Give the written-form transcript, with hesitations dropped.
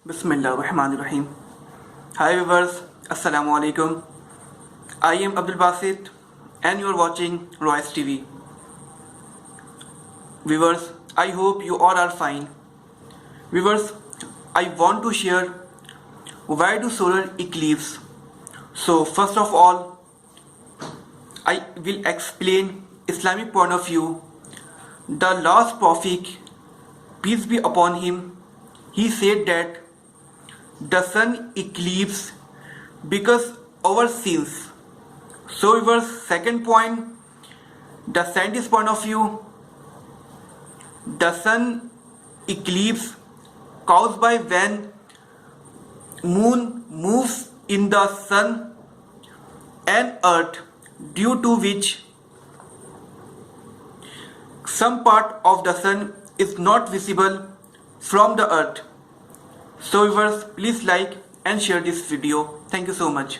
Bismillahirrahmanirrahim. Hi viewers, Assalamu alaikum. I am Abdul Basit and you are watching Royce TV. Viewers, I hope you all are fine. Viewers, I want to share why do solar eclipse. So first of all, I will explain Islamic point of view. The last Prophet, peace be upon him, he said that the sun eclipse because our sins. So our second point, the scientist point of view, the sun eclipse caused by when moon moves in the sun and earth, due to which some part of the sun is not visible from the earth. So viewers, please like and share this video. Thank you so much.